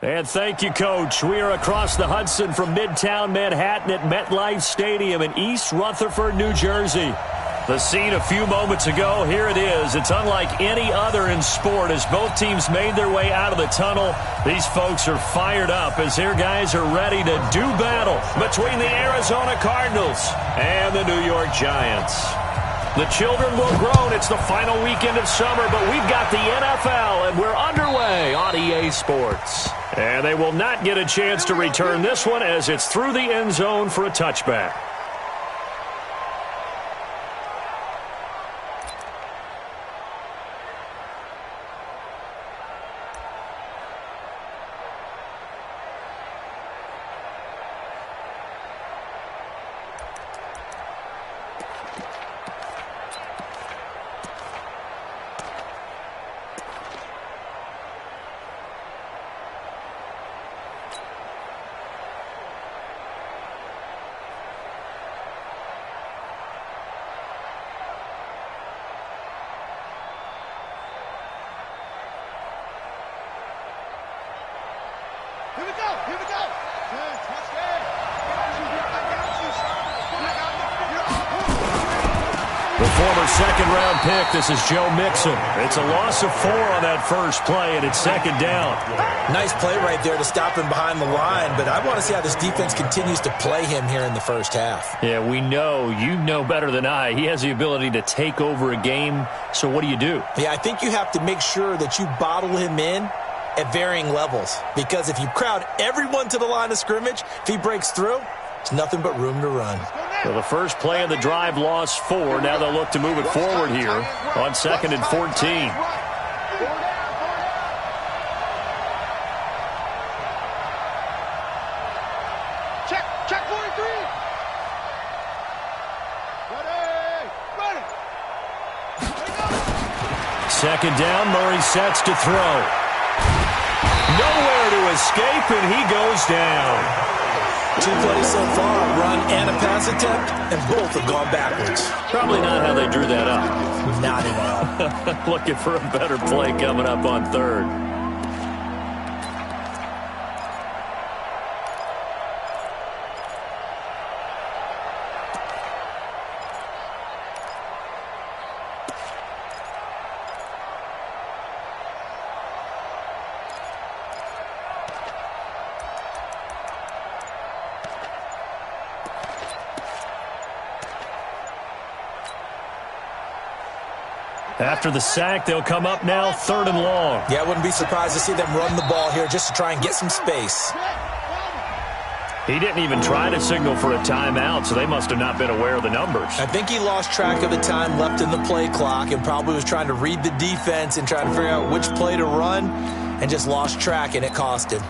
And thank you, Coach. We are across the Hudson from Midtown Manhattan at MetLife Stadium in East Rutherford, New Jersey. The scene a few moments ago, here it is. It's unlike any other in sport as both teams made their way out of the tunnel. These folks are fired up as their guys are ready to do battle between the Arizona Cardinals and the New York Giants. The children will grow. It's the final weekend of summer, but we've got the NFL, and we're underway on EA Sports. And they will not get a chance to return this one as it's through the end zone for a touchback. Here we go. Good, touchdown. The former second-round pick, this is Joe Mixon. It's a loss of 4 on that first play, and it's second down. Nice play right there to stop him behind the line, but I want to see how this defense continues to play him here in the first half. Yeah, we know. You know better than I. He has the ability to take over a game, so what do you do? Yeah, I think you have to make sure that you bottle him in at varying levels, because if you crowd everyone to the line of scrimmage, if he breaks through, there's nothing but room to run. So the first play of the drive lost 4. Now they'll look to move it forward here on 2nd and 14. Check 43. Ready. Second down, Murray sets to throw. Nowhere to escape, and he goes down. 2 plays so far, run and a pass attempt, and both have gone backwards. Probably not how they drew that up. Not at all. Looking for a better play coming up on 3rd. After the sack, they'll come up now 3rd and long. Yeah, I wouldn't be surprised to see them run the ball here just to try and get some space. He didn't even try to signal for a timeout, so they must have not been aware of the numbers. I think he lost track of the time left in the play clock and probably was trying to read the defense and trying to figure out which play to run and just lost track, and it cost him.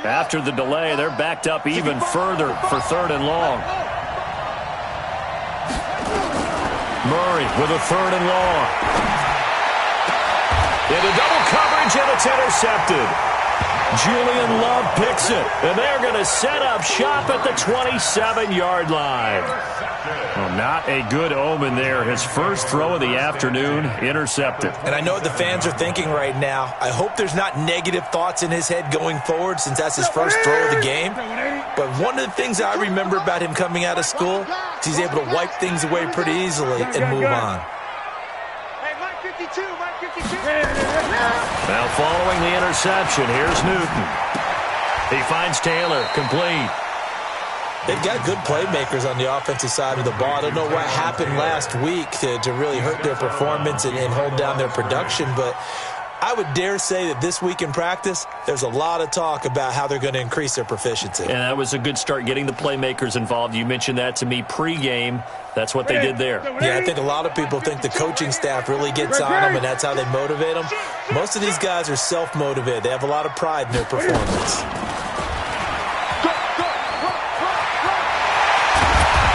After the delay, they're backed up even further for 3rd and long. Murray with a 3rd and long. Into double coverage, and it's intercepted. Julian Love picks it, and they're going to set up shop at the 27-yard line. Well, not a good omen there. His first throw of the afternoon, intercepted. And I know what the fans are thinking right now. I hope there's not negative thoughts in his head going forward since that's his first throw of the game. But one of the things I remember about him coming out of school is he's able to wipe things away pretty easily and move on. Now following the interception, here's Newton. He finds Taylor, complete. They've got good playmakers on the offensive side of the ball. I don't know what happened last week to really hurt their performance and hold down their production, but I would dare say that this week in practice, there's a lot of talk about how they're going to increase their proficiency. And that was a good start, getting the playmakers involved. You mentioned that to me pregame. That's what they did there. Yeah, I think a lot of people think the coaching staff really gets on them, and that's how they motivate them. Most of these guys are self-motivated. They have a lot of pride in their performance.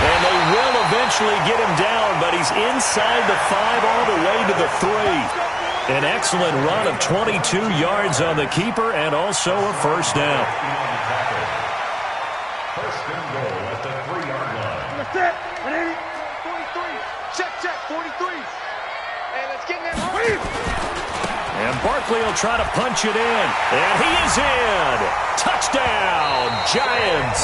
And they will eventually get him down, but he's inside the 5 all the way to the 3. An excellent run of 22 yards on the keeper and also a first down. First and goal at the 3-yard line. Set. 43. Check. 43. Hey, let's get in there. And Barkley will try to punch it in. And he is in. Touchdown, Giants.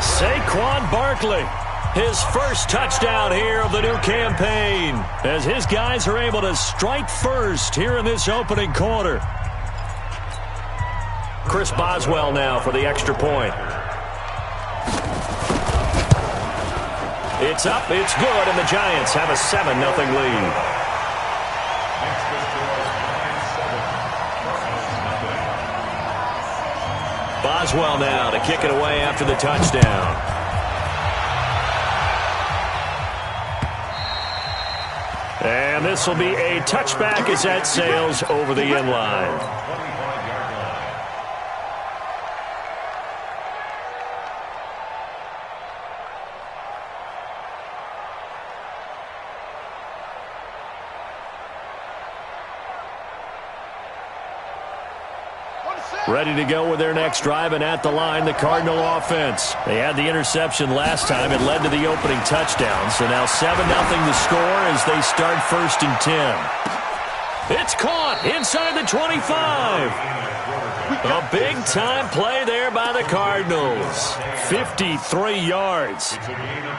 Saquon Barkley, his first touchdown here of the new campaign, as his guys are able to strike first here in this opening quarter. Chris Boswell now for the extra point. It's up, it's good, and the Giants have a 7-0 lead. Boswell now to kick it away after the touchdown. And this will be a touchback as that sails over the end line. Ready to go with their next drive, and at the line, the Cardinal offense. They had the interception last time. It led to the opening touchdown. So now 7-0 the score as they start 1st and 10. It's caught inside the 25. A big-time play there by the Cardinals. 53 yards.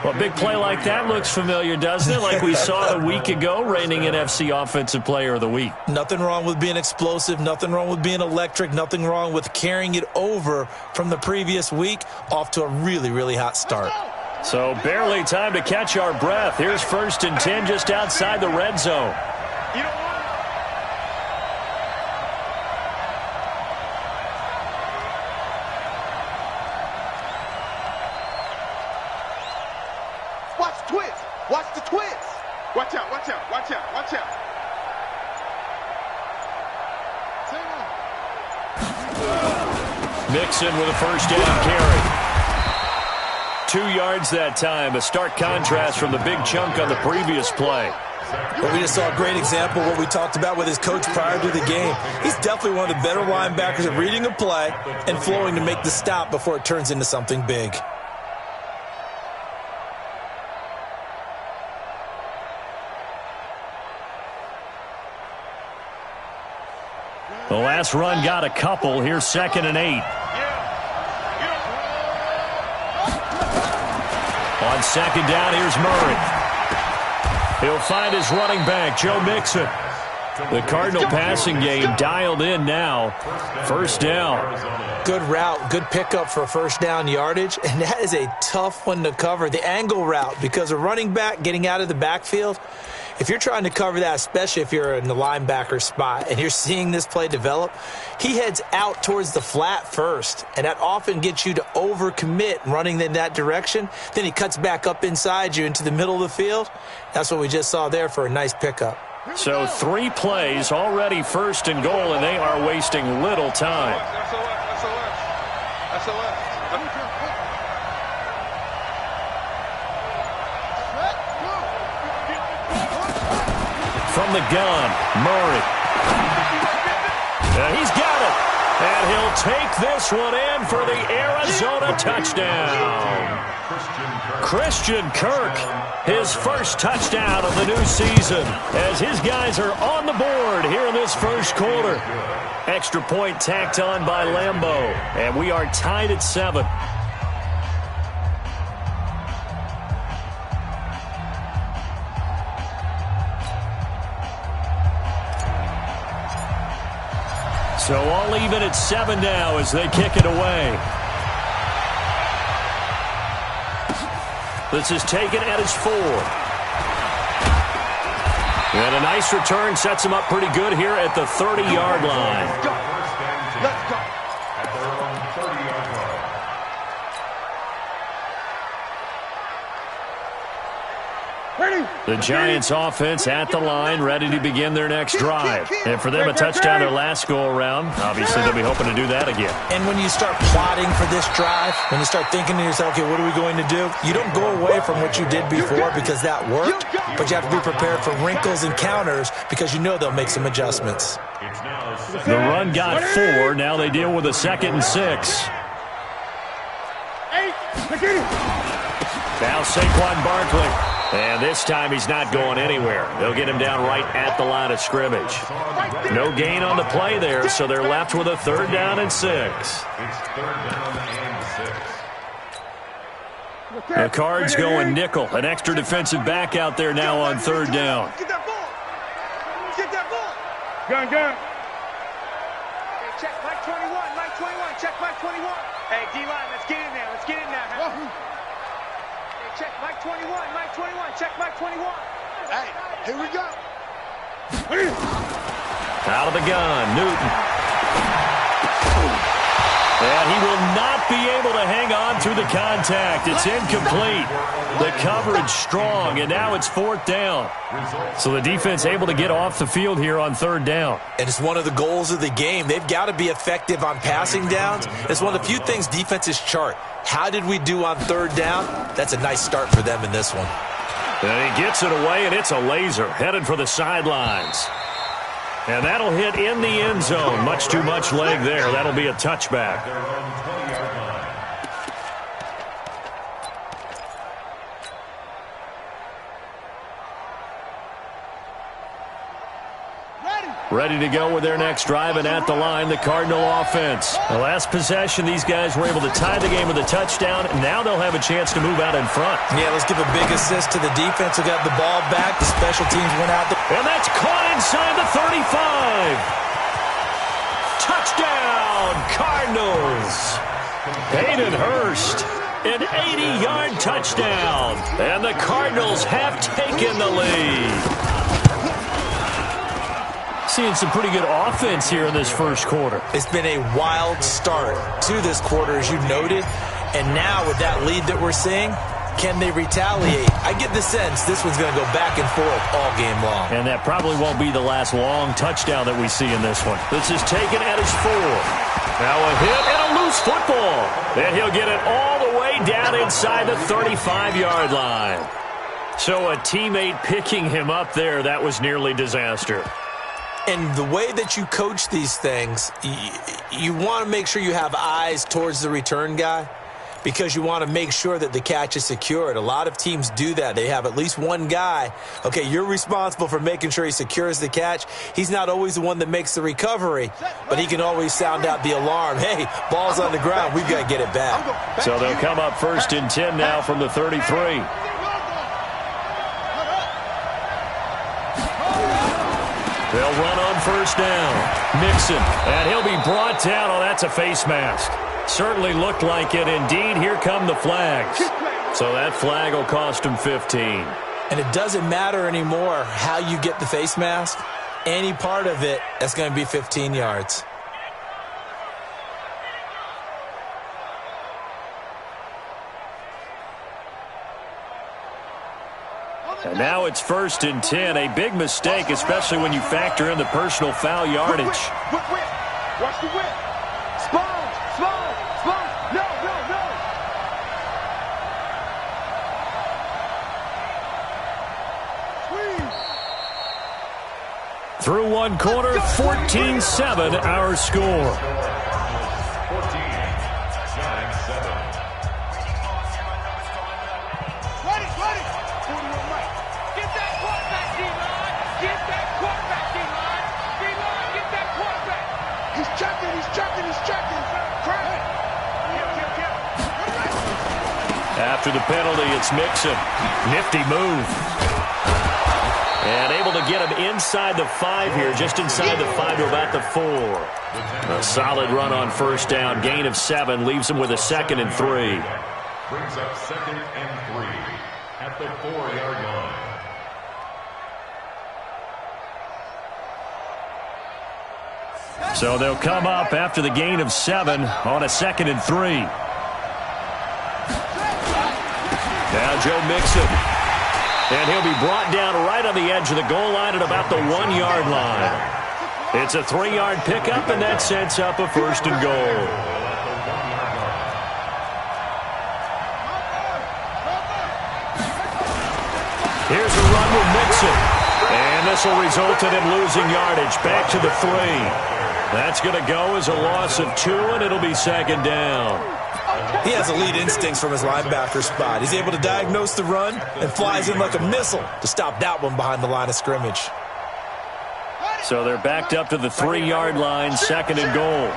Well, a big play like that looks familiar, doesn't it? Like we saw a week ago, reigning NFC Offensive Player of the Week. Nothing wrong with being explosive. Nothing wrong with being electric. Nothing wrong with carrying it over from the previous week off to a really, really hot start. So barely time to catch our breath. Here's 1st and 10 just outside the red zone. Watch the twist. Watch out, watch out, watch out, watch out. Mixon with a 1st down carry. 2 yards that time. A stark contrast from the big chunk on the previous play. But we just saw a great example of what we talked about with his coach prior to the game. He's definitely one of the better linebackers at reading a play and flowing to make the stop before it turns into something big. The last run got a couple. Here's 2nd and 8. On 2nd down, here's Murray. He'll find his running back, Joe Mixon. The Cardinal passing game dialed in now. 1st down. Good route, good pickup for 1st down yardage, and that is a tough one to cover. The angle route, because a running back getting out of the backfield, if you're trying to cover that, especially if you're in the linebacker spot and you're seeing this play develop, he heads out towards the flat first, and that often gets you to overcommit running in that direction. Then he cuts back up inside you into the middle of the field. That's what we just saw there for a nice pickup. So 3 plays, already 1st and goal, and they are wasting little time. From the gun, Murray. He's got it. And he'll take this one in for the Arizona touchdown. Christian Kirk, his 1st touchdown of the new season, as his guys are on the board here in this 1st quarter. Extra point tacked on by Lambeau, and we are tied at 7. So all even at 7 now as they kick it away. This is taken at his 4. And a nice return sets him up pretty good here at the 30-yard line. Let's go. At their own 30-yard line. The Giants offense at the line, ready to begin their next drive. And for them, a touchdown their last go-around. Obviously, they'll be hoping to do that again. And when you start plotting for this drive, when you start thinking to yourself, okay, what are we going to do? You don't go away from what you did before because that worked, but you have to be prepared for wrinkles and counters because you know they'll make some adjustments. The run got 4. Now they deal with a 2nd and 6. Now Saquon Barkley. And this time he's not going anywhere. They'll get him down right at the line of scrimmage. No gain on the play there, so they're left with a 3rd down and 6. It's 3rd down and 6. The Cards going nickel. An extra defensive back out there now on 3rd down. Get that ball. Get that ball. Gun. Hey, check Mike 21. Mike 21. Check Mike 21. Hey, D-line, let's get in there. Let's get in there. Hey, check Mike 21. Mike 21. Check Mike 21. Hey, here we go. Out of the gun, Newton. And he will not be able to hang on through the contact. It's incomplete. The coverage strong, and now it's 4th down. So the defense able to get off the field here on 3rd down. And it's one of the goals of the game. They've got to be effective on passing downs. It's one of the few things defenses chart. How did we do on 3rd down? That's a nice start for them in this one. And he gets it away, and it's a laser headed for the sidelines. And that'll hit in the end zone. Much too much leg there. That'll be a touchback. Their own 20-yard line. Ready to go with their next drive, and at the line, the Cardinal offense. The last possession, these guys were able to tie the game with a touchdown, and now they'll have a chance to move out in front. Yeah, let's give a big assist to the defense who got the ball back. The special teams went out there. And that's caught inside the 35. Touchdown, Cardinals. Hayden Hurst, an 80-yard touchdown. And the Cardinals have taken the lead. Seeing some pretty good offense here in this first quarter. It's been a wild start to this quarter, as you noted. And now with that lead that we're seeing, can they retaliate? I get the sense this one's going to go back and forth all game long. And that probably won't be the last long touchdown that we see in this one. This is taken at his 4. Now a hit and a loose football. And he'll get it all the way down inside the 35-yard line. So a teammate picking him up there, that was nearly disaster. And the way that you coach these things, you want to make sure you have eyes towards the return guy because you want to make sure that the catch is secured. A lot of teams do that. They have at least one guy. Okay, you're responsible for making sure he secures the catch. He's not always the one that makes the recovery, but he can always sound out the alarm. Hey, ball's on the ground. We've got to get it back. So they'll come up 1st and 10 now from the 33. They'll run on 1st down. Mixon, and he'll be brought down. Oh, that's a face mask. Certainly looked like it. Indeed, here come the flags. So that flag will cost him 15. And it doesn't matter anymore how you get the face mask. Any part of it, that's going to be 15 yards. And now it's 1st and 10. A big mistake, especially when you factor in the personal foul yardage. Whip. Watch the whip. Sponge. No. Through one quarter, 14-7 our score. 14-7. After the penalty, it's Mixon. Nifty move. And able to get him inside the 5 here, just inside the 5 to about the 4. A solid run on 1st down. Gain of 7 leaves him with a 2nd and 3. Brings up 2nd and 3 at the 4-yard line. So they'll come up after the gain of 7 on a 2nd and 3. Now Joe Mixon. And he'll be brought down right on the edge of the goal line at about the 1-yard line. It's a 3-yard pickup, and that sets up a 1st and goal. Here's a run with Mixon. And this will result in him losing yardage. Back to the 3. That's going to go as a loss of 2, and it'll be 2nd down. He has elite instincts from his linebacker spot. He's able to diagnose the run and flies in like a missile to stop that one behind the line of scrimmage. So they're backed up to the 3-yard line, 2nd and goal.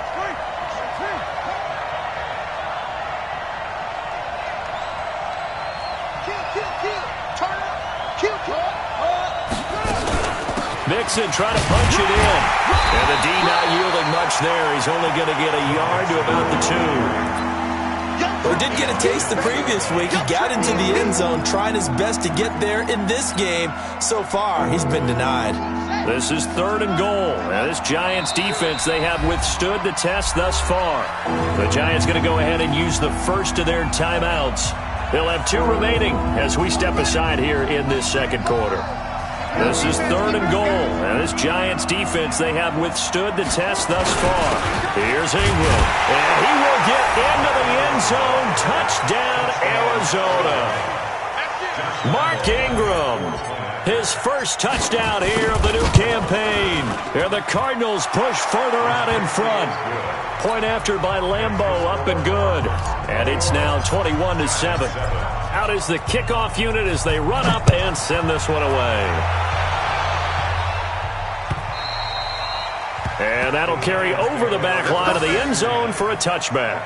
Mixon trying to punch it in. And the D not yielding much there. He's only going to get a yard to about the 2. Well, he did get a taste the previous week. He got into the end zone trying his best to get there in this game. So far, he's been denied. This is 3rd and goal. Now, this Giants defense, they have withstood the test thus far. The Giants going to go ahead and use the first of their timeouts. They'll have 2 remaining as we step aside here in this 2nd quarter. This is 3rd and goal. Now, this Giants defense, they have withstood the test thus far. Here's Ingram. And he will get into the end zone. Touchdown, Arizona. Mark Ingram. His first touchdown here of the new campaign. And the Cardinals push further out in front. Point after by Lambeau, up and good. And it's now 21-7. Out is the kickoff unit as they run up and send this one away. And that'll carry over the back line of the end zone for a touchback.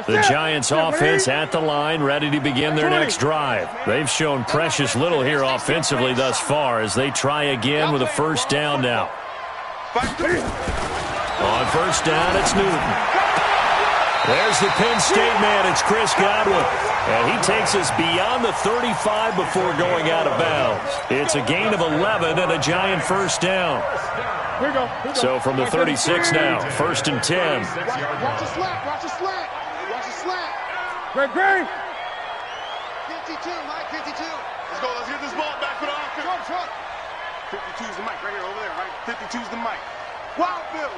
The Giants offense at the line, ready to begin their next drive. They've shown precious little here offensively thus far as they try again with a first down now. On first down, it's Newton. There's the Penn State man. It's Chris Godwin. And he takes us beyond the 35 before going out of bounds. It's a gain of 11 and a Giant first down. Here we go. So from the 36 now, 1st and 10. Watch the slant. Watch the slant. Watch the slant. Greg. 52, Mike, 52. Let's go. Let's get this ball back for the offense. Front. 52's the mic right here, over there, right? 52's the mic. Wild Bill.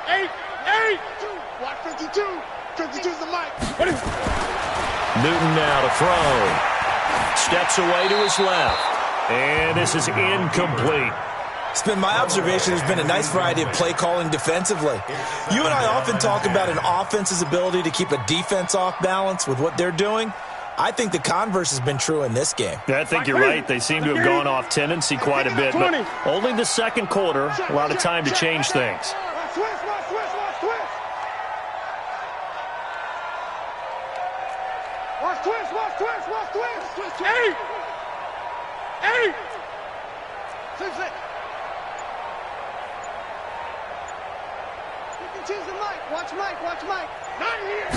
8. Watch 52. 52's the mic. Newton now to throw. Steps away to his left. And this is incomplete. It's been my observation there's been a nice variety of play calling defensively. You and I often talk about an offense's ability to keep a defense off balance with what they're doing. I think the converse has been true in this game. Yeah, I think you're right. They seem to have gone off tendency quite a bit, but only the 2nd quarter, a lot of time to change things. Watch twist. 8. 6. 52's the mic. Watch Mike. Not here.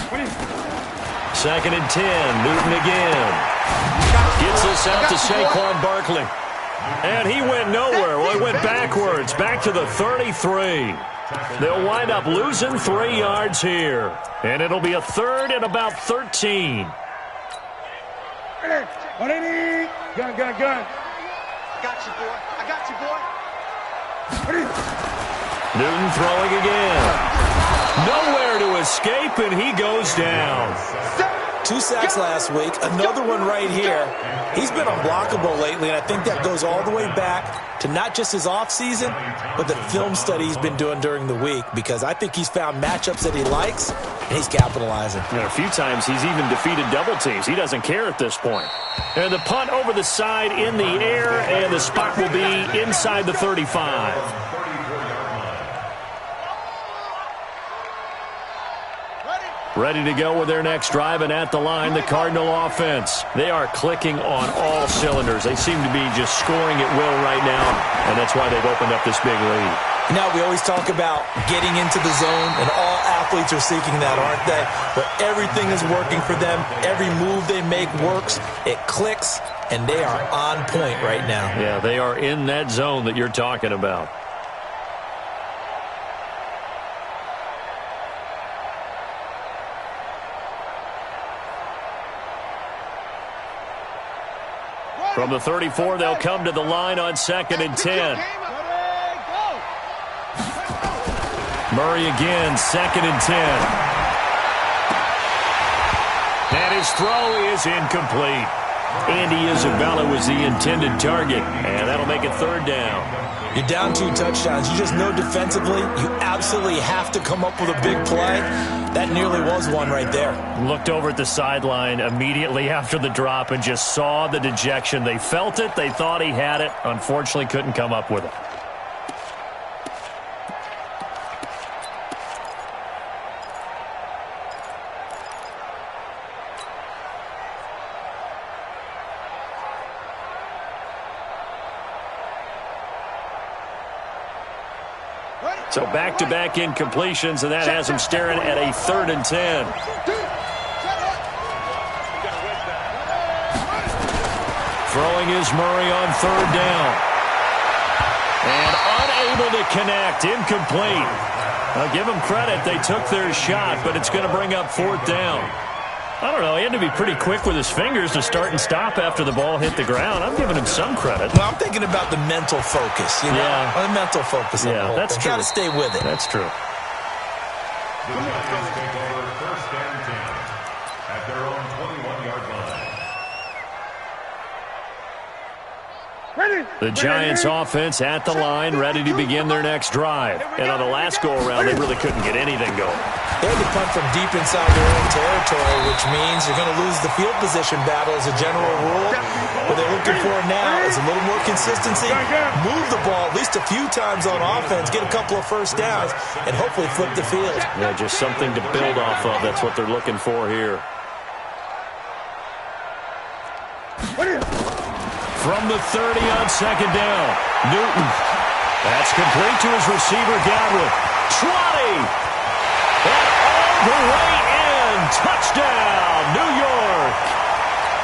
2nd and 10. Newton again. Gets this out to Saquon Barkley. And he went nowhere. Well, he went backwards. Back to the 33. They'll wind up losing 3 yards here. And it'll be a 3rd and about 13. What do you need? Gun. I got you, boy. Newton throwing again. Nowhere to escape, and he goes down. 2 sacks last week, another one right here. He's been unblockable lately, and I think that goes all the way back to not just his offseason, but the film study he's been doing during the week, because I think he's found matchups that he likes, and he's capitalizing. And a few times he's even defeated double teams. He doesn't care at this point. And the punt over the side in the air, and the spot will be inside the 35. Ready to go with their next drive, and at the line, the Cardinal offense. They are clicking on all cylinders. They seem to be just scoring at will right now, and that's why they've opened up this big lead. Now, we always talk about getting into the zone, and all athletes are seeking that, aren't they? Where everything is working for them. Every move they make works. It clicks, and they are on point right now. Yeah, they are in that zone that you're talking about. From the 34, they'll come to the line on 2nd and 10. Murray again, 2nd and 10. And his throw is incomplete. Andy Isabella was the intended target, and that'll make it 3rd down. You're down 2 touchdowns. You just know defensively you absolutely have to come up with a big play. That nearly was one right there. Looked over at the sideline immediately after the drop and just saw the dejection. They felt it. They thought he had it. Unfortunately, couldn't come up with it. So back-to-back incompletions, and that has him staring at a 3rd and 10. Throwing is Murray on 3rd down. And unable to connect, incomplete. I'll give them credit. They took their shot, but it's going to bring up 4th down. I don't know. He had to be pretty quick with his fingers to start and stop after the ball hit the ground. I'm giving him some credit. Well, I'm thinking about the mental focus. You know? Yeah. The mental focus. Yeah, that's true. Got to stay with it. That's true. The Giants take over 1st and 10 at their own 21-yard line. The Giants offense at the line, ready to begin their next drive. And on the last go-around, they really couldn't get anything going. They had to punt from deep inside their own territory, which means you're going to lose the field position battle as a general rule. What they're looking for now is a little more consistency, move the ball at least a few times on offense, get a couple of 1st downs, and hopefully flip the field. Yeah, just something to build off of. That's what they're looking for here. From the 30 on 2nd down, Newton. That's complete to his receiver, Godwin. 20. And all the way in. Touchdown, New York.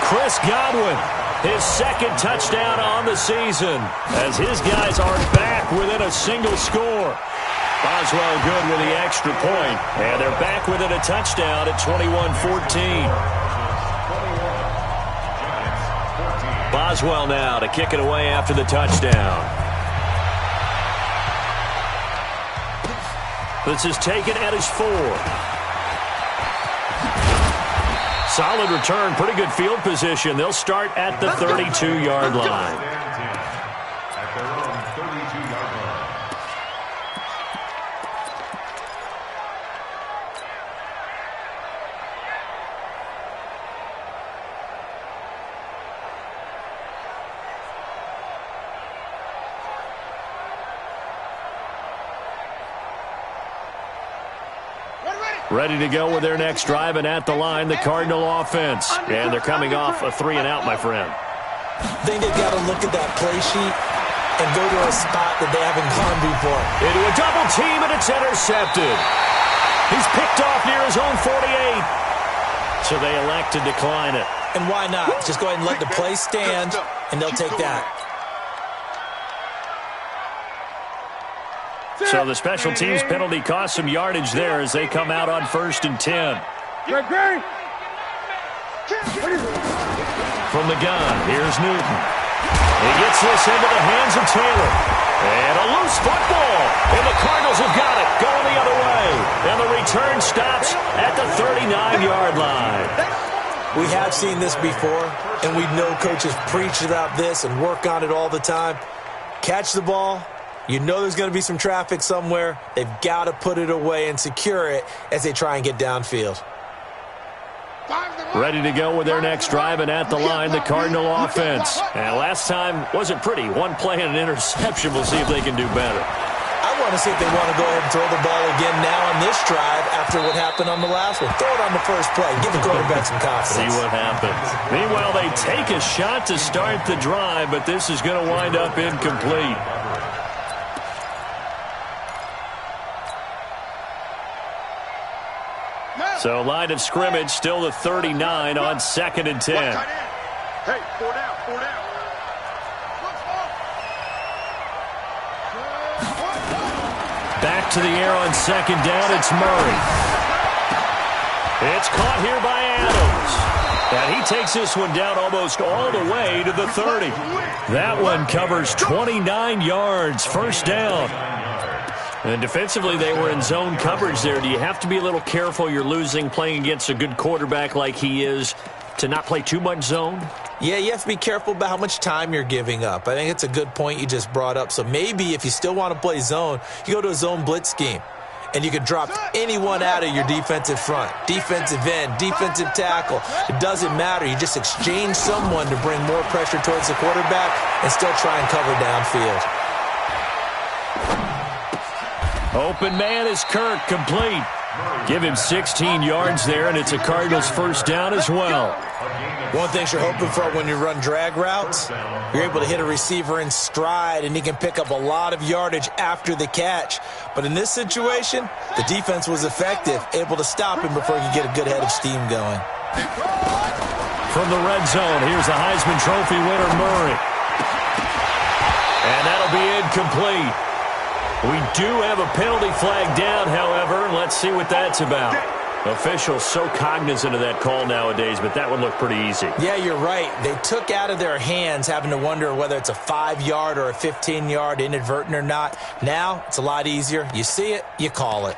Chris Godwin, his 2nd touchdown on the season, as his guys are back within a single score. Boswell good with the extra point, and they're back within a touchdown at 21-14. Boswell now to kick it away after the touchdown. This is taken at his 4. Solid return, pretty good field position. They'll start at the 32-yard line. At their own 32-yard line. Ready to go with their next drive, and at the line, the Cardinal offense. And they're coming off a 3-and-out, my friend. I think they've got to look at that play sheet and go to a spot that they haven't gone before. Into a double team, and it's intercepted. He's picked off near his own 48. So they elect to decline it. And why not? Just go ahead and let the play stand, and they'll take that. So the special teams penalty cost some yardage there as they come out on 1st and 10. From the gun, here's Newton. He gets this into the hands of Taylor. And a loose football. And the Cardinals have got it, going the other way. And the return stops at the 39-yard line. We have seen this before, and we know coaches preach about this and work on it all the time. Catch the ball. You know there's going to be some traffic somewhere. They've got to put it away and secure it as they try and get downfield. Ready to go with their next drive, and at the line, the Cardinal offense. And last time wasn't pretty. One play and an interception. We'll see if they can do better. I want to see if they want to go ahead and throw the ball again now on this drive after what happened on the last one. Throw it on the first play. Give the quarterback some confidence. See what happens. Meanwhile, they take a shot to start the drive, but this is going to wind up incomplete. So line of scrimmage still the 39 on 2nd and 10. Hey, 4 down, 4 down. Back to the air on 2nd down, it's Murray. It's caught here by Adams. And he takes this one down almost all the way to the 30. That one covers 29 yards, 1st down. And defensively, they were in zone coverage there. Do you have to be a little careful? You're losing, playing against a good quarterback like he is, to not play too much zone? Yeah, you have to be careful about how much time you're giving up. I think it's a good point you just brought up. So maybe if you still want to play zone, you go to a zone blitz scheme. And you can drop anyone out of your defensive front. Defensive end, defensive tackle. It doesn't matter. You just exchange someone to bring more pressure towards the quarterback and still try and cover downfield. Open man is Kirk, complete. Give him 16 yards there, and it's a Cardinals first down as well. One thing you're hoping for when you run drag routes, you're able to hit a receiver in stride, and he can pick up a lot of yardage after the catch. But in this situation, the defense was effective, able to stop him before he could get a good head of steam going. From the red zone, here's the Heisman Trophy winner, Murray. And that'll be incomplete. We do have a penalty flag down, however. Let's see what that's about. Officials so cognizant of that call nowadays, but that would look pretty easy. Yeah, you're right. They took out of their hands having to wonder whether it's a 5-yard or a 15-yard inadvertent or not. Now, it's a lot easier. You see it, you call it.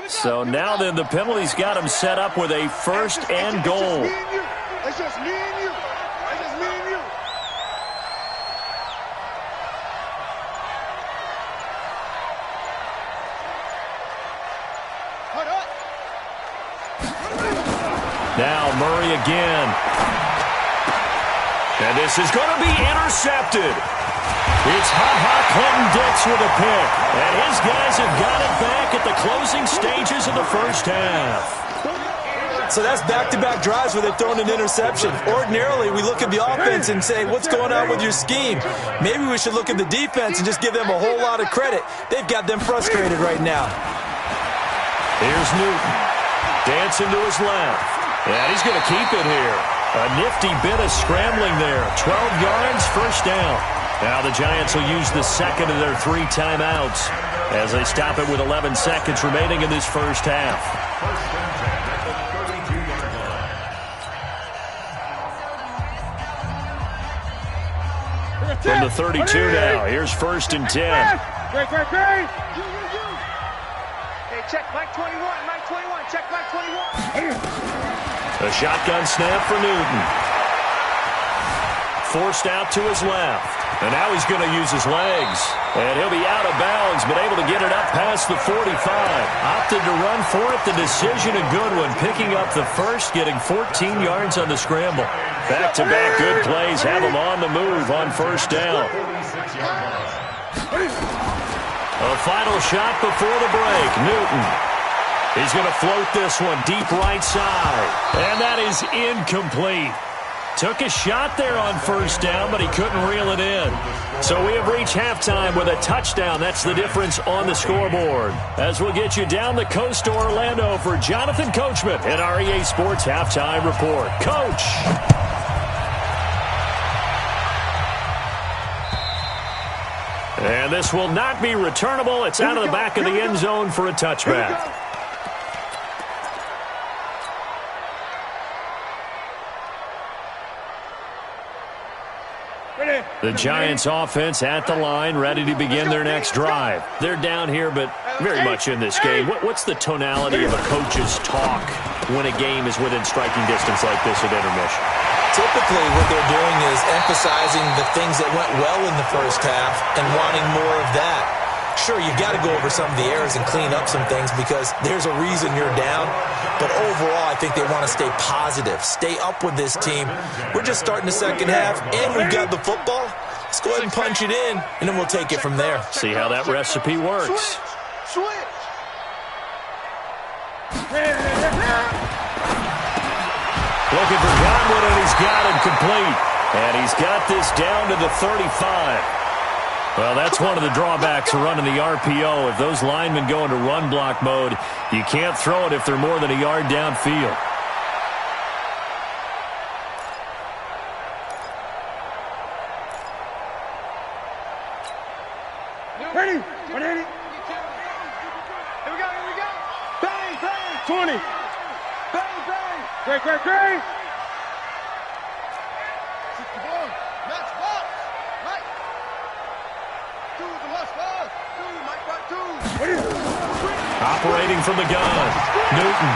So now then, the penalty's got him set up with a first and goal. It's just me and you. It's just me and you. Hold up. Now Murray again. And this is going to be intercepted. It's Clinton Dix with a pick. And his guys have got it back at the closing stages of the first half. So that's back-to-back drives where they've thrown an interception. Ordinarily, we look at the offense and say, what's going on with your scheme? Maybe we should look at the defense and just give them a whole lot of credit. They've got them frustrated right now. Here's Newton. Dancing to his left. And he's going to keep it here. A nifty bit of scrambling there. 12 yards, first down. Now the Giants will use the second of their 3 timeouts as they stop it with 11 seconds remaining in this first half. From the 32 now, here's first and 10. Great. Hey, check Mike 21, Mike 21, check Mike 21. A shotgun snap for Newton. Forced out to his left. And now he's going to use his legs. And he'll be out of bounds, but able to get it up past the 45. Opted to run for it. The decision a good one. Picking up the first, getting 14 yards on the scramble. Back-to-back good plays have him on the move on first down. A final shot before the break. Newton. He's going to float this one deep right side. And that is incomplete. Took a shot there on first down, but he couldn't reel it in. So we have reached halftime with a touchdown. That's the difference on the scoreboard. As we'll get you down the coast to Orlando for Jonathan Coachman in our EA Sports Halftime Report. Coach! And this will not be returnable. It's out of the back of the end zone for a touchback. The Giants offense at the line, ready to begin their next drive. They're down here, but very much in this game. What's the tonality of a coach's talk when a game is within striking distance like this at intermission? Typically, what they're doing is emphasizing the things that went well in the first half and wanting more of that. Sure, you've got to go over some of the errors and clean up some things because there's a reason you're down. But overall, I think they want to stay positive, stay up with this team. We're just starting the second half, and we've got the football. Let's go ahead and punch it in, and then we'll take it from there. See how that recipe works. Switch. Looking for Godwin, and he's got him complete. And he's got this down to the 35. Well, that's one of the drawbacks of running the RPO. If those linemen go into run block mode, you can't throw it if they're more than a yard downfield. Ready? 180. Here we go. Bang, bang. 20. Bang, bang. Great. Operating from the gun. Newton.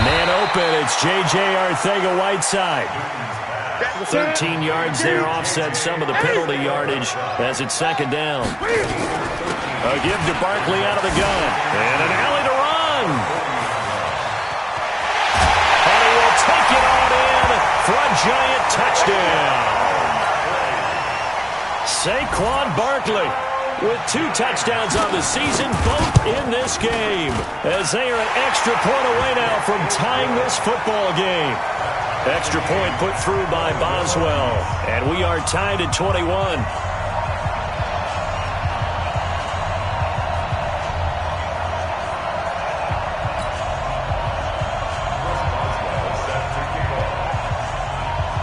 Man open. It's J.J. Arcega-Whiteside. 13 yards there, offset some of the penalty yardage as it's second down. A give to Barkley out of the gun. And an alley to run. And he will take it on in for a giant touchdown. Saquon Barkley with 2 touchdowns on the season, both in this game, as they are an extra point away now from tying this football game. Extra point put through by Boswell, and we are tied at 21.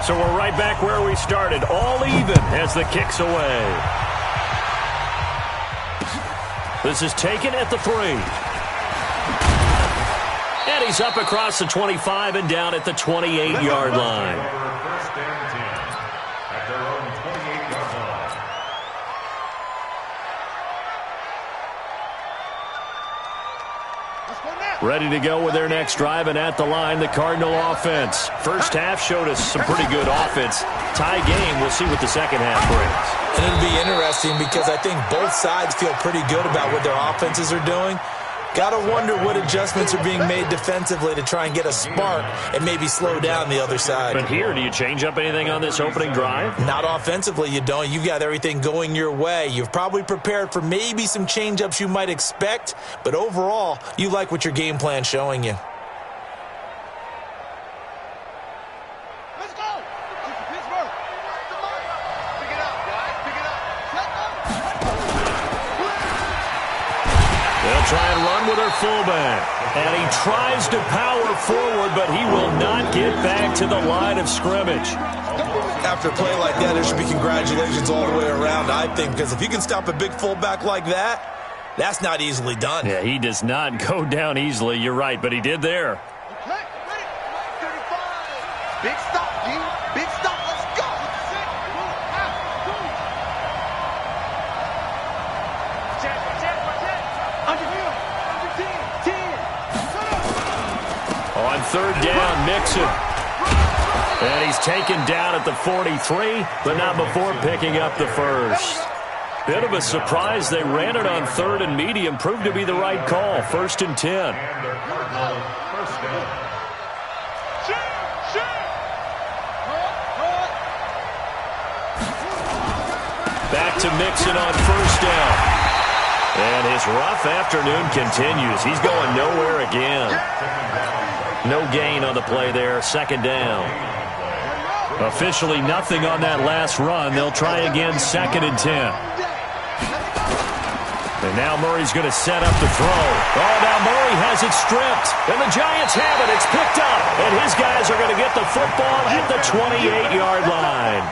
So we're right back where we started, all even as the kick's away. This is taken at the 3. And he's up across the 25 and down at the 28-yard line. First and 10 at their own 28-yard line. Ready to go with their next drive, and at the line, the Cardinal offense. First half showed us some pretty good offense. Tie game, we'll see what the second half brings. And it'll be interesting because I think both sides feel pretty good about what their offenses are doing. Got to wonder what adjustments are being made defensively to try and get a spark and maybe slow down the other side. But here, do you change up anything on this opening drive? Not offensively, you don't. You've got everything going your way. You've probably prepared for maybe some change-ups you might expect, but overall, you like what your game plan's showing you. Let's go! Pittsburgh! Pick it up, guys. Pick it up. They'll try and run with their fullback. And he tries to power forward, but he will not get back to the line of scrimmage. After a play like that, there should be congratulations all the way around, I think, because if you can stop a big fullback like that, that's not easily done. Yeah, he does not go down easily. You're right, but he did there. Okay, ready. 35. Big stop, G. Big stop. Let's go. Under 10. On third down, Mixon. And he's taken down at the 43, but not before picking up the first. Bit of a surprise. They ran it on third and medium. Proved to be the right call. First and 10. And their Cardinal first down. Back to Mixon on first down. And his rough afternoon continues. He's going nowhere again. No gain on the play there. Second down. Officially nothing on that last run. They'll try again, second and 10. And now Murray's going to set up the throw. Oh, now Murray has it stripped. And the Giants have it. It's picked up. And his guys are going to get the football at the 28-yard line.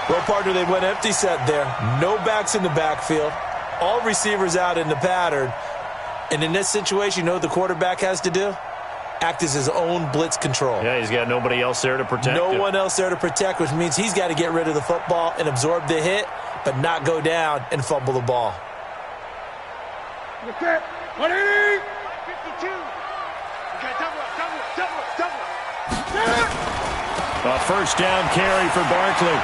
Well, partner, they went empty set there. No backs in the backfield. All receivers out in the pattern. And in this situation, you know what the quarterback has to do? Act as his own blitz control. Yeah, he's got nobody else there to protect him. No one else there to protect, which means he's got to get rid of the football and absorb the hit, but not go down and fumble the ball. Okay, 180. 52. Okay, double up. A first down carry for Barkley.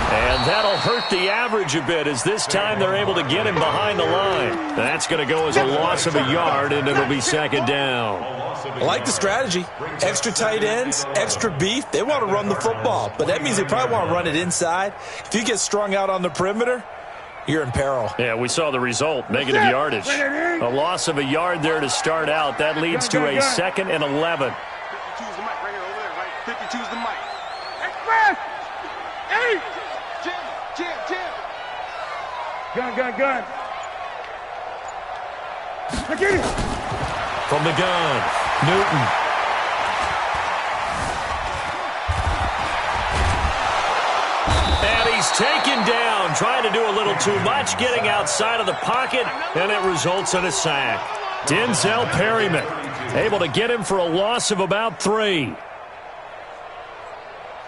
And that'll hurt the average a bit, as this time they're able to get him behind the line. That's going to go as a loss of a yard, and it'll be second down. I like the strategy. Extra tight ends, extra beef. They want to run the football, but that means they probably want to run it inside. If you get strung out on the perimeter, you're in peril. Yeah, we saw the result, negative yardage. A loss of a yard there to start out. That leads to a second and 11. 52's the mic right here over there, right? 52's the mic. Express! 8! Jim! Gun. Look at it! From the gun, Newton. And he's taken down, trying to do a little too much, getting outside of the pocket, and it results in a sack. Denzel Perryman able to get him for a loss of about 3.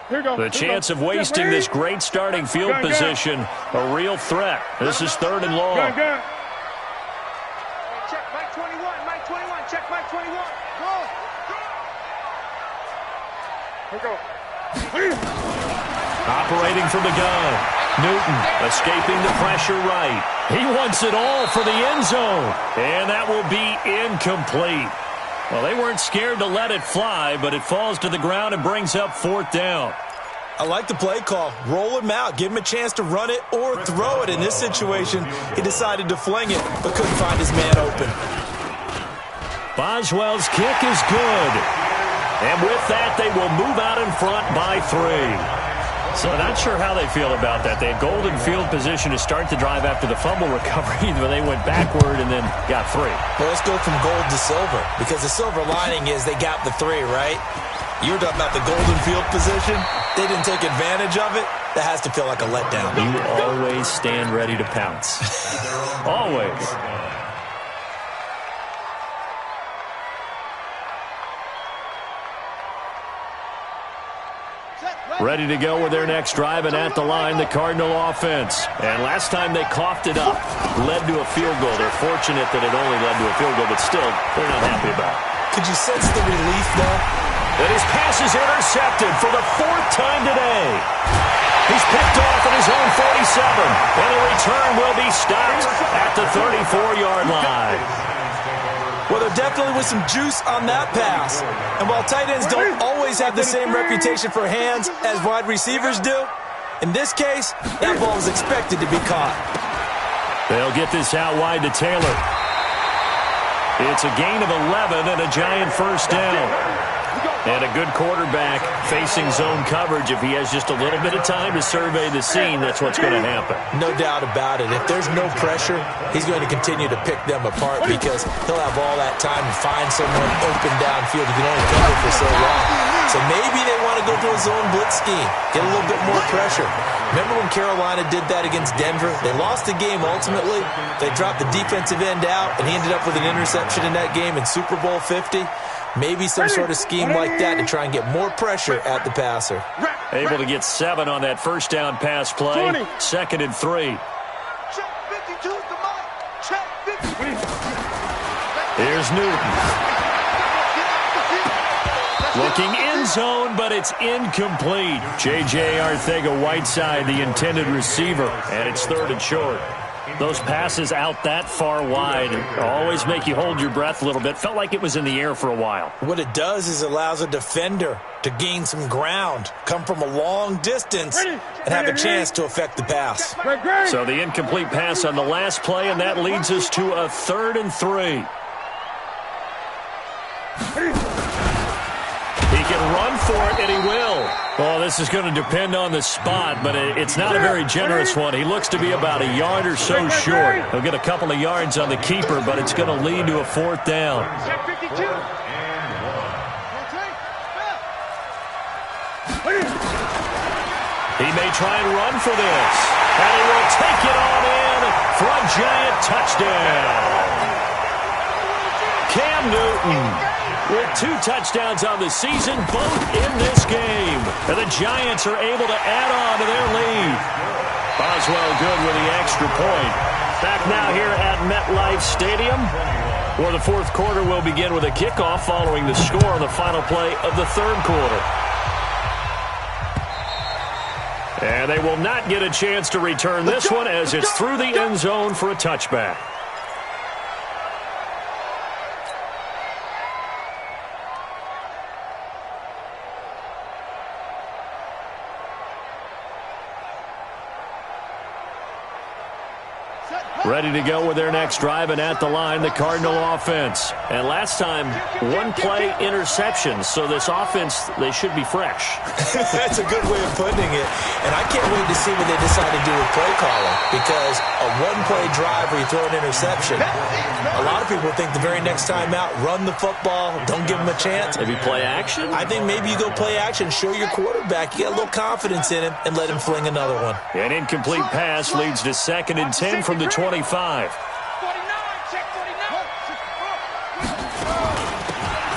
The chance of wasting this great starting field position, a real threat. This is 3rd and long. Check Mike 21, Mike 21, check Mike 21. Operating from the gun. Newton escaping the pressure right. He wants it all for the end zone. And that will be incomplete. Well, they weren't scared to let it fly, but it falls to the ground and brings up 4th down. I like the play call. Roll him out. Give him a chance to run it or throw it. In this situation, he decided to fling it, but couldn't find his man open. Boswell's kick is good. And with that, they will move out in front by 3. So not sure how they feel about that. They had golden field position to start the drive after the fumble recovery, but they went backward and then got 3. Well, let's go from gold to silver, because the silver lining is they got the 3, right? You were talking about the golden field position. They didn't take advantage of it. That has to feel like a letdown. You always stand ready to pounce. Always. Ready to go with their next drive, and at the line, the Cardinal offense. And last time they coughed it up, led to a field goal. They're fortunate that it only led to a field goal, but still, they're not happy about it. Could you sense the relief, though? And his pass is intercepted for the 4th time today. He's picked off at his own 47, and the return will be stopped at the 34-yard line. Well, there definitely was some juice on that pass. And while tight ends don't always have the same reputation for hands as wide receivers do, in this case, that ball was expected to be caught. They'll get this out wide to Taylor. It's a gain of 11 and a giant 1st down. And a good quarterback facing zone coverage. If he has just a little bit of time to survey the scene, that's what's going to happen. No doubt about it. If there's no pressure, he's going to continue to pick them apart because he'll have all that time to find someone open downfield. You can only cover for so long. So maybe they want to go to a zone blitz scheme, get a little bit more pressure. Remember when Carolina did that against Denver? They lost the game ultimately. They dropped the defensive end out, and he ended up with an interception in that game in Super Bowl 50. Maybe some sort of scheme like that to try and get more pressure at the passer. Able to get 7 on that 1st down pass play. 2nd and 3. Check 52 the mark. Check 50. Here's Newton. Looking end zone, but it's incomplete. J.J. Arcega-Whiteside, the intended receiver, and it's 3rd and short. Those passes out that far wide always make you hold your breath a little bit. Felt like it was in the air for a while. What it does is allows a defender to gain some ground, come from a long distance, and have a chance to affect the pass. So the incomplete pass on the last play, and that leads us to a 3rd and 3. He can run for it, and he will. Well, this is going to depend on the spot, but it's not a very generous one. He looks to be about a yard or so short. He'll get a couple of yards on the keeper, but it's going to lead to a 4th down. Check 52. He may try and run for this, and he will take it on in for a giant touchdown. Cam Newton with 2 touchdowns on the season, both in this game. And the Giants are able to add on to their lead. Boswell good with the extra point. Back now here at MetLife Stadium, where the 4th quarter will begin with a kickoff following the score on the final play of the 3rd quarter. And they will not get a chance to return this one as it's through the end zone for a touchback. Ready to go with their next drive, and at the line, the Cardinal offense. And last time, 1-play interception, so this offense, they should be fresh. That's a good way of putting it. And I can't wait to see what they decide to do with play calling, because a 1-play drive where you throw an interception, a lot of people think the very next time out, run the football, don't give them a chance. Maybe play action? I think maybe you go play action, show your quarterback, you get a little confidence in him, and let him fling another one. An incomplete pass leads to 2nd and 10 from the 25. 49, check 49.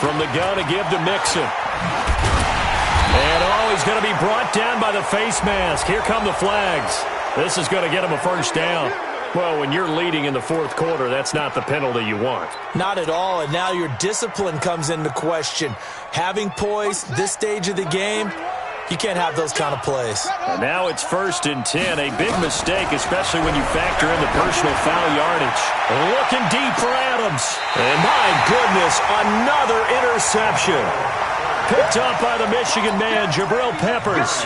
From the gun to give to Mixon. And he's going to be brought down by the face mask. Here come the flags. This is going to get him a first down. Well, when you're leading in the fourth quarter, that's not the penalty you want. Not at all, and now your discipline comes into question. Having poise this stage of the game, you can't have those kind of plays. And now it's 1st and 10. A big mistake, especially when you factor in the personal foul yardage. Looking deep for Adams. And my goodness, another interception. Picked up by the Michigan man, Jabril Peppers.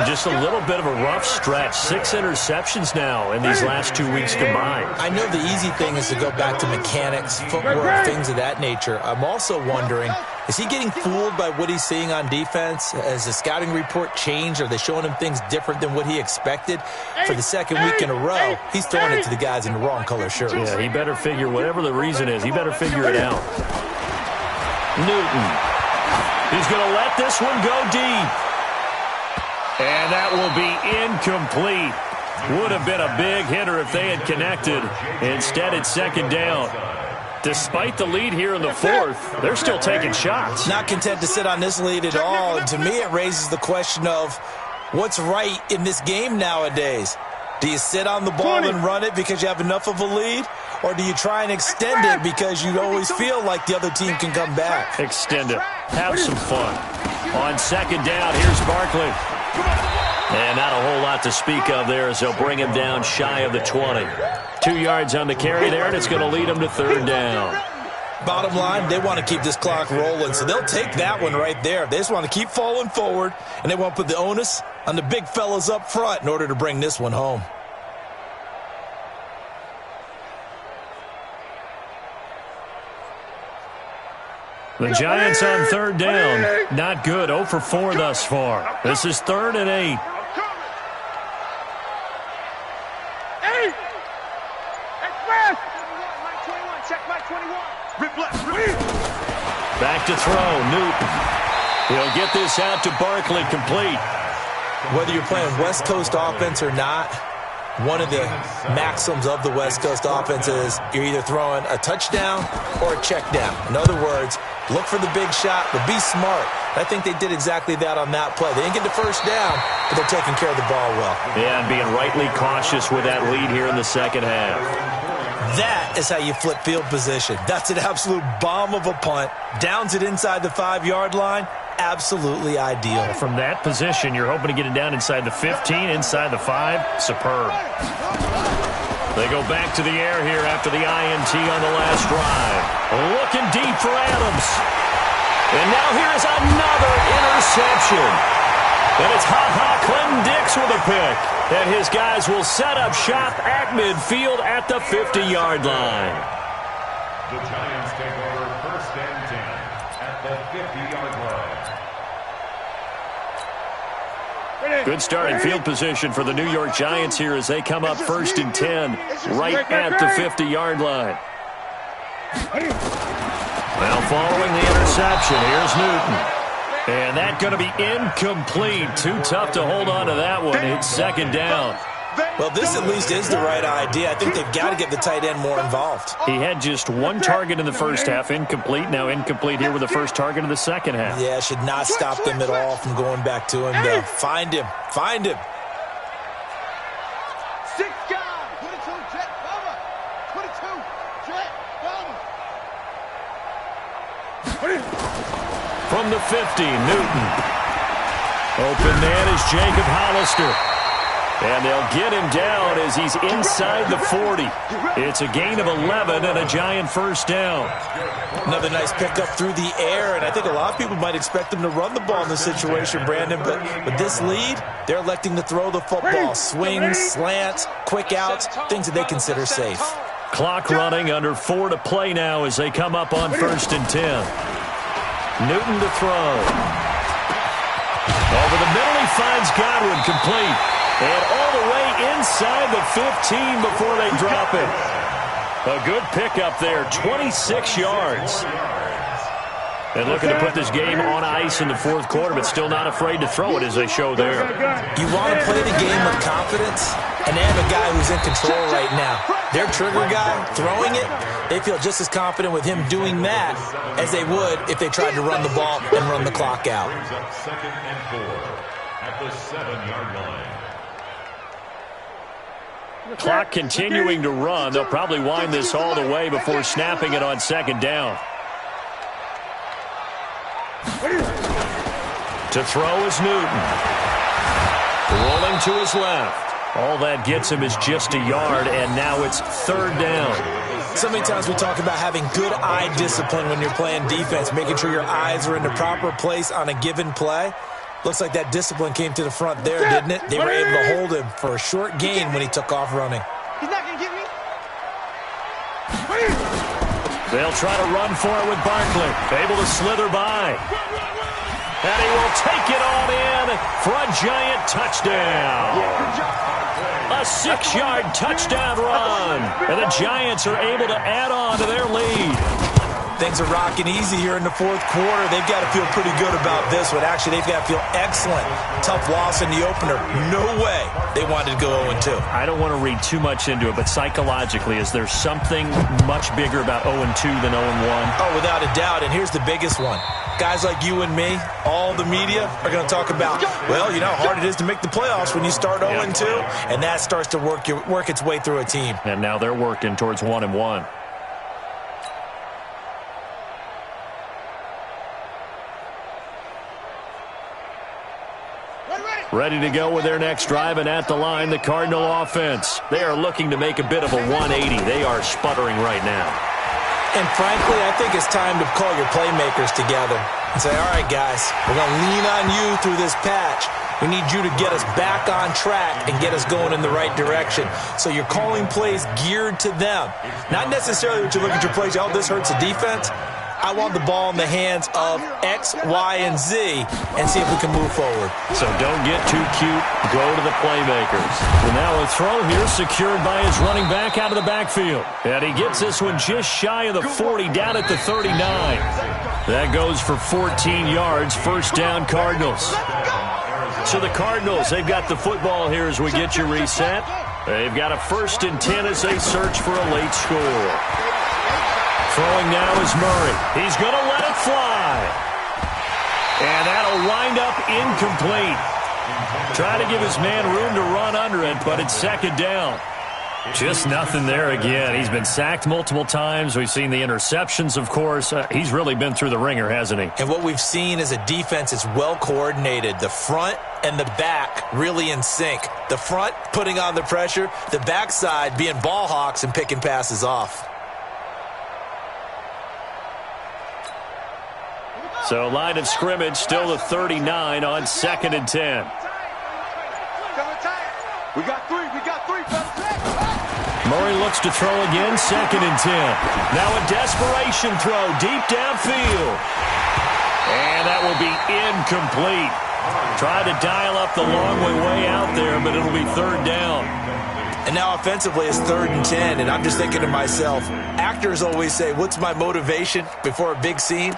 Just a little bit of a rough stretch. 6 interceptions now in these last 2 weeks combined. I know the easy thing is to go back to mechanics, footwork, things of that nature. I'm also wondering, is he getting fooled by what he's seeing on defense? Has the scouting report changed? Are they showing him things different than what he expected? For the second week in a row, he's throwing it to the guys in the wrong color shirts. Yeah, he better figure, whatever the reason is, he better figure it out. Newton. He's going to let this one go deep. And that will be incomplete. Would have been a big hitter if they had connected. Instead, it's 2nd down. Despite the lead here in the fourth, they're still taking shots. Not content to sit on this lead at all. And to me, it raises the question of what's right in this game nowadays. Do you sit on the ball and run it because you have enough of a lead? Or do you try and extend it because you always feel like the other team can come back? Extend it. Have some fun. On 2nd down, here's Barkley. And not a whole lot to speak of there as they'll bring him down shy of the 20. 2 yards on the carry there, and it's going to lead him to 3rd down. Bottom line, they want to keep this clock rolling, so they'll take that one right there. They just want to keep falling forward, and they want to put the onus on the big fellas up front in order to bring this one home. The Giants on 3rd down. Not good. 0 for 4 thus far. This is 3rd and 8. Back to throw. Newton. He'll get this out to Barkley, complete. Whether you're playing West Coast offense or not, one of the maxims of the West Coast offense is you're either throwing a touchdown or a check down. In other words, look for the big shot, but be smart. I think they did exactly that on that play. They didn't get the first down, but they're taking care of the ball well. Yeah, and being rightly cautious with that lead here in the second half. That is how you flip field position. That's an absolute bomb of a punt. Downs it inside the 5-yard line. Absolutely ideal. From that position, you're hoping to get it down inside the 15, inside the 5. Superb. They go back to the air here after the INT on the last drive. Looking deep for Adams. And now here's another interception. And it's Clinton Dix with a pick. And his guys will set up shop at midfield at the 50-yard line. The Giants take over 1st and 10 at the 50-yard line. Good starting field position for the New York Giants here as they come up 1st and 10 right at the 50-yard line. Well, following the interception, here's Newton. And that's going to be incomplete. Too tough to hold on to that one. It's 2nd down. Well, this at least is the right idea. I think they've got to get the tight end more involved. He had just 1 target in the first half, incomplete. Now incomplete here with the first target in the second half. Yeah, should not stop them at all from going back to him, though. Find him. Find him. 6 guys. 22 jet bomber. 22 jet bomber. From the 50, Newton. Open man is Jacob Hollister. And they'll get him down as he's inside the 40. It's a gain of 11 and a Giant first down. Another nice pickup through the air, and I think a lot of people might expect them to run the ball in this situation, Brandon, but with this lead, they're electing to throw the football. Swings, slants, quick outs, things that they consider safe. Clock running, under 4 to play now as they come up on 1st and 10. Newton to throw. Over the middle, he finds Godwin, complete. And all the way inside the 15 before they drop it. A good pickup there, 26 yards. And looking to put this game on ice in the fourth quarter, but still not afraid to throw it as they show there. You want to play the game with confidence, and they have a guy who's in control right now. Their trigger guy, throwing it, they feel just as confident with him doing that as they would if they tried to run the ball and run the clock out. Brings up 2nd and 4 at the 7-yard line. Clock continuing to run. They'll probably wind this all the way before snapping it on 2nd down. To throw is Newton. Rolling to his left. All that gets him is just a yard, and now it's 3rd down. So many times we talk about having good eye discipline when you're playing defense, making sure your eyes are in the proper place on a given play. Looks like that discipline came to the front there, didn't it? They were able to hold him for a short gain when he took off running. He's not going to get me. They'll try to run for it with Barkley. Able to slither by. And he will take it on in for a giant touchdown. A 6-yard touchdown run. And the Giants are able to add on to their lead. Things are rocking easy here in the fourth quarter. They've got to feel pretty good about this one. Actually, they've got to feel excellent. Tough loss in the opener. No way they wanted to go 0-2. I don't want to read too much into it, but psychologically, is there something much bigger about 0-2 than 0-1? Oh, without a doubt. And here's the biggest one. Guys like you and me, all the media, are going to talk about, well, you know how hard it is to make the playoffs when you start 0-2, and that starts to work its way through a team. And now they're working towards 1-1. Ready to go with their next drive, and at the line, the Cardinal offense. They are looking to make a bit of a 180. They are sputtering right now. And frankly, I think it's time to call your playmakers together and say, all right, guys, we're going to lean on you through this patch. We need you to get us back on track and get us going in the right direction. So you're calling plays geared to them. Not necessarily what you look at your plays, oh, this hurts the defense. I want the ball in the hands of X, Y, and Z and see if we can move forward. So don't get too cute. Go to the playmakers. And now a throw here secured by his running back out of the backfield. And he gets this one just shy of the 40, down at the 39. That goes for 14 yards. 1st down, Cardinals. So the Cardinals, they've got the football here as we get you reset. They've got a 1st and 10 as they search for a late score. Throwing now is Murray. He's going to let it fly. And that'll wind up incomplete. Trying to give his man room to run under it, but it's 2nd down. Just nothing there again. He's been sacked multiple times. We've seen the interceptions, of course. He's really been through the ringer, hasn't he? And what we've seen is a defense that's well coordinated. The front and the back really in sync. The front putting on the pressure. The backside being ball hawks and picking passes off. So line of scrimmage still the 39 on 2nd and 10. We got three, Murray looks to throw again, 2nd and 10. Now a desperation throw deep downfield. And that will be incomplete. Tried to dial up the long way out there, but it'll be 3rd down. And now offensively it's 3rd and 10, and I'm just thinking to myself, actors always say, what's my motivation before a big scene?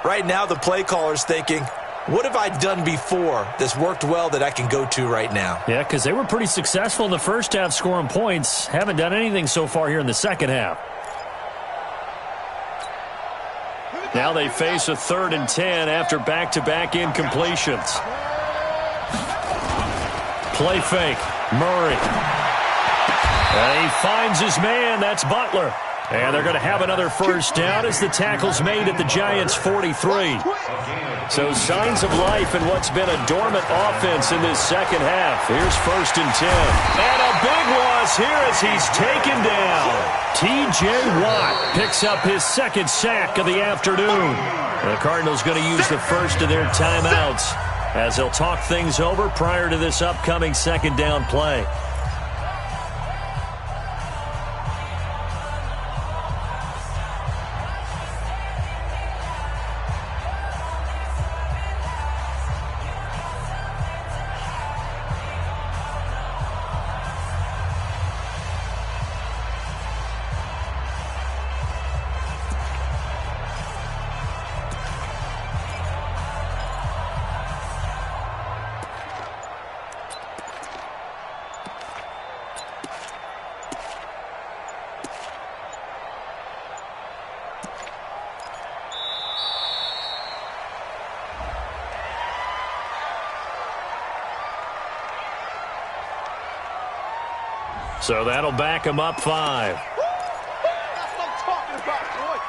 Right now the play caller's thinking, what have I done before that's worked well that I can go to right now? Yeah, because they were pretty successful in the first half scoring points. Haven't done anything so far here in the second half. Now they face a 3rd and 10 after back-to-back incompletions. Play fake. Murray. And he finds his man. That's Butler. And they're going to have another 1st down as the tackle's made at the Giants' 43. So signs of life in what's been a dormant offense in this second half. Here's 1st and 10. And a big loss here as he's taken down. T.J. Watt picks up his 2nd sack of the afternoon. The Cardinals going to use the first of their timeouts as they'll talk things over prior to this upcoming 2nd down play. So that'll back him up 5. That's what I'm talking about, boy.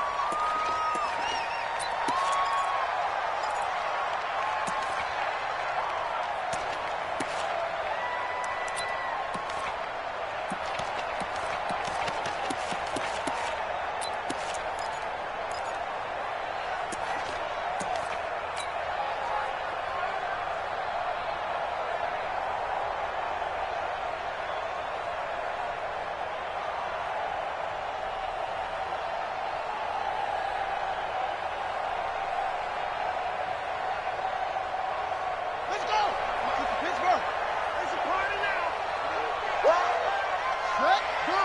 Let's go! Pittsburgh! It's a party now! Set, go!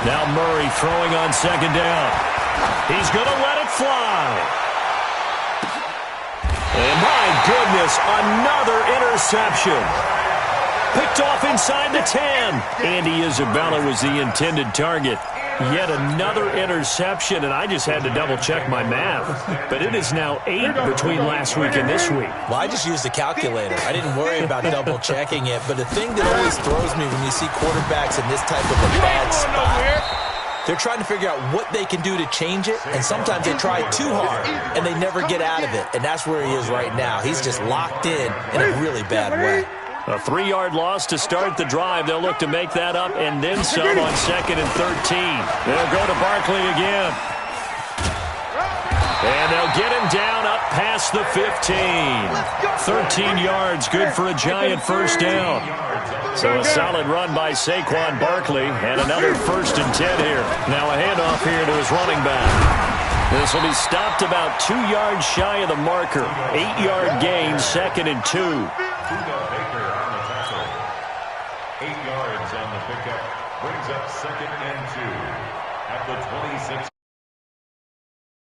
Now Murray throwing on 2nd down. He's going to let it fly. And my goodness, another interception. Picked off inside the 10. Andy Isabella was the intended target. Yet another interception, and I just had to double-check my math. But it is now 8 between last week and this week. Well, I just used a calculator. I didn't worry about double-checking it. But the thing that always throws me when you see quarterbacks in this type of a bad spot, they're trying to figure out what they can do to change it, and sometimes they try too hard, and they never get out of it. And that's where he is right now. He's just locked in a really bad way. A 3-yard loss to start the drive. They'll look to make that up and then some on 2nd and 13. They'll go to Barkley again. And they'll get him down up past the 15. 13 yards, good for a giant first down. So a solid run by Saquon Barkley, and another 1st and 10 here. Now a handoff here to his running back. This will be stopped about 2 yards shy of the marker. 8-yard gain, 2nd and 2. 8 yards on the pickup, brings up 2nd and 2 at the 26.